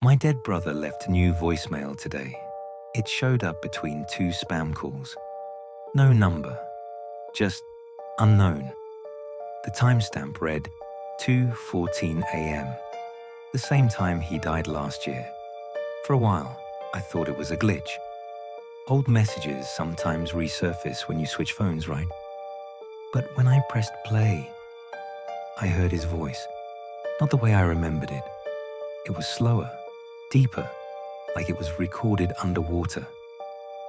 My dead brother left a new voicemail today. It showed up between two spam calls. No number, just unknown. The timestamp read 2:14 a.m., the same time he died last year. For a while, I thought it was a glitch. Old messages sometimes resurface when you switch phones, right? But when I pressed play, I heard his voice. Not the way I remembered it. It was slower, deeper, like it was recorded underwater.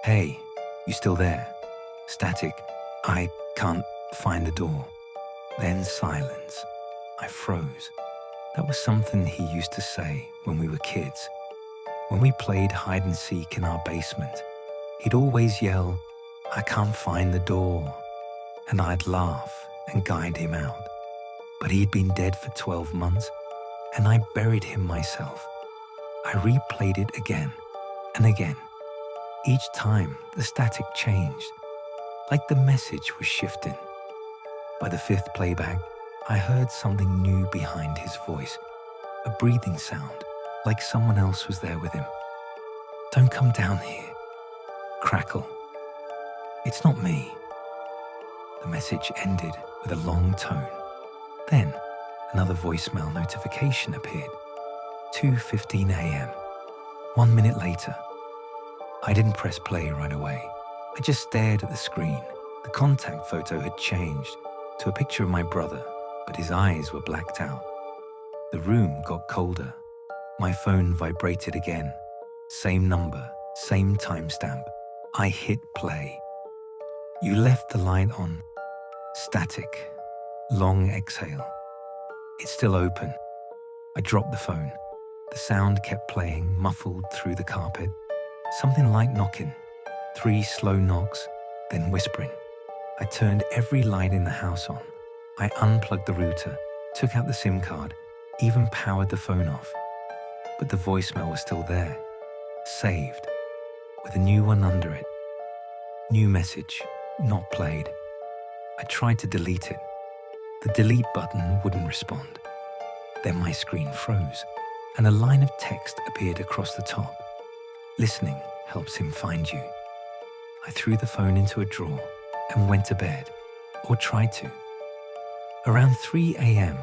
"Hey, you still there? Static. I can't find the door." Then silence. I froze. That was something he used to say when we were kids. When we played hide and seek in our basement, he'd always yell, "I can't find the door." And I'd laugh and guide him out. But he'd been dead for 12 months, and I buried him myself. I replayed it again and again. Each time, the static changed, like the message was shifting. By the fifth playback, I heard something new behind his voice, a breathing sound, like someone else was there with him. "Don't come down here." Crackle. "It's not me." The message ended with a long tone. Then, another voicemail notification appeared. 2:15 a.m. 1 minute later. I didn't press play right away. I just stared at the screen. The contact photo had changed to a picture of my brother, but his eyes were blacked out. The room got colder. My phone vibrated again. Same number, same timestamp. I hit play. "You left the light on." Static. Long exhale. "It's still open." I dropped the phone. The sound kept playing, muffled through the carpet. Something like knocking. 3 slow knocks, then whispering. I turned every light in the house on. I unplugged the router, took out the SIM card, even powered the phone off. But the voicemail was still there, saved, with a new one under it. New message, not played. I tried to delete it. The delete button wouldn't respond. Then my screen froze, and a line of text appeared across the top. "Listening helps him find you." I threw the phone into a drawer and went to bed, or tried to. Around 3 a.m.,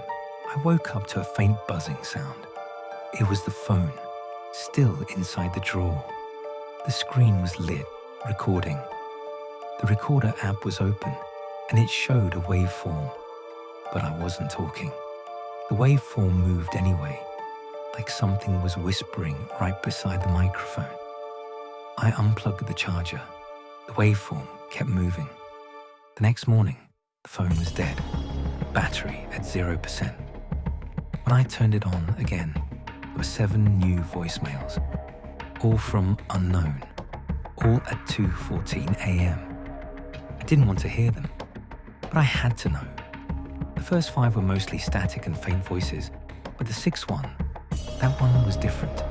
I woke up to a faint buzzing sound. It was the phone, still inside the drawer. The screen was lit, recording. The recorder app was open, and it showed a waveform. But I wasn't talking. The waveform moved anyway, like something was whispering right beside the microphone. I unplugged the charger. The waveform kept moving. The next morning, the phone was dead, battery at 0%. When I turned it on again, there were 7 new voicemails, all from unknown, all at 2:14 a.m. I didn't want to hear them, but I had to know. The first 5 were mostly static and faint voices, but the 6th one, that one was different.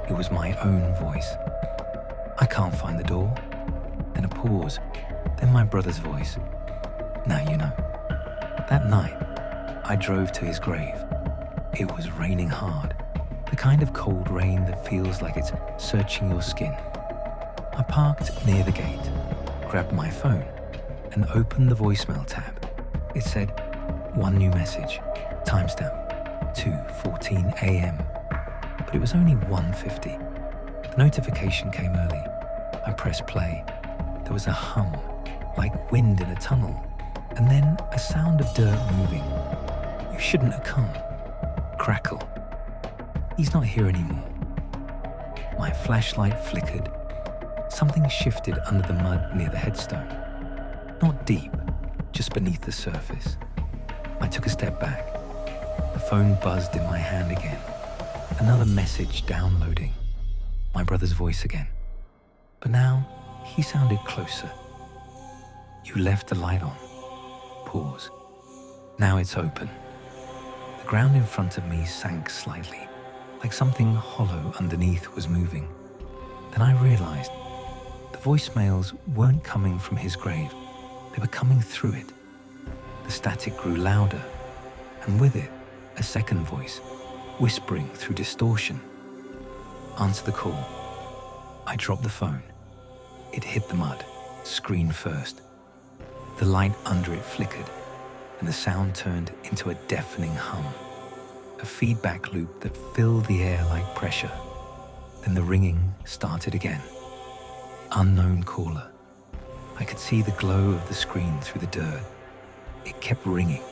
It was my own voice. "I can't find the door." Then a pause, then my brother's voice. "Now you know." That night, I drove to his grave. It was raining hard, the kind of cold rain that feels like it's searching your skin. I parked near the gate, grabbed my phone, and opened the voicemail tab. It said, 1 new message, timestamp, 2:14 a.m. But it was only 1:50. The notification came early. I pressed play. There was a hum, like wind in a tunnel, and then a sound of dirt moving. "You shouldn't have come." Crackle. "He's not here anymore." My flashlight flickered. Something shifted under the mud near the headstone. Not deep, just beneath the surface. I took a step back. The phone buzzed in my hand again. Another message downloading. My brother's voice again. But now, he sounded closer. "You left the light on." Pause. "Now it's open." The ground in front of me sank slightly, like something hollow underneath was moving. Then I realized the voicemails weren't coming from his grave. They were coming through it. The static grew louder, and with it, a second voice, whispering through distortion. Answer the call. I dropped the phone. It hit the mud, screen first. The light under it flickered, and the sound turned into a deafening hum, a feedback loop that filled the air like pressure. Then the ringing started again. Unknown caller. I could see the glow of the screen through the dirt. It kept ringing,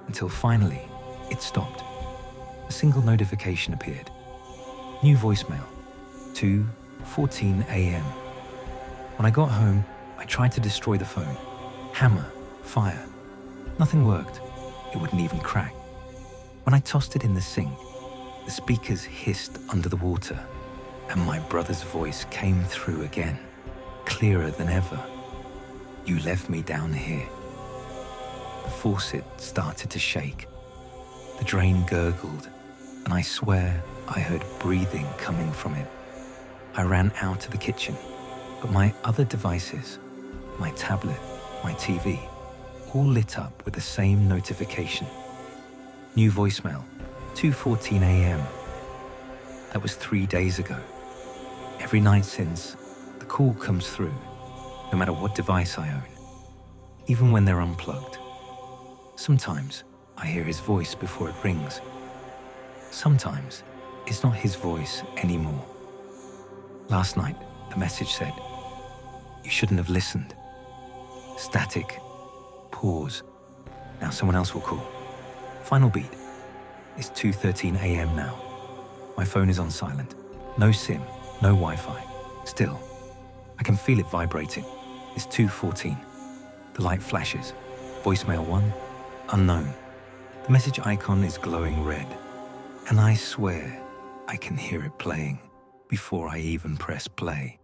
until finally it stopped. A single notification appeared. New voicemail, 2:14 a.m. When I got home, I tried to destroy the phone. Hammer, fire. Nothing worked. It wouldn't even crack. When I tossed it in the sink, the speakers hissed under the water, and my brother's voice came through again, clearer than ever. You left me down here. The faucet started to shake. The drain gurgled, and I swear I heard breathing coming from it. I ran out to the kitchen, but my other devices, my tablet, my TV, all lit up with the same notification. New voicemail, 2:14 a.m. That was 3 days ago. Every night since, the call comes through, no matter what device I own, even when they're unplugged. Sometimes I hear his voice before it rings. Sometimes it's not his voice anymore. Last night, the message said, "You shouldn't have listened." Static. Pause. Now someone else will call. Final beat. It's 2:13 a.m. now. My phone is on silent. No SIM, no Wi-Fi. Still, I can feel it vibrating. It's 2:14. The light flashes. Voicemail 1, unknown. The message icon is glowing red. And I swear I can hear it playing before I even press play.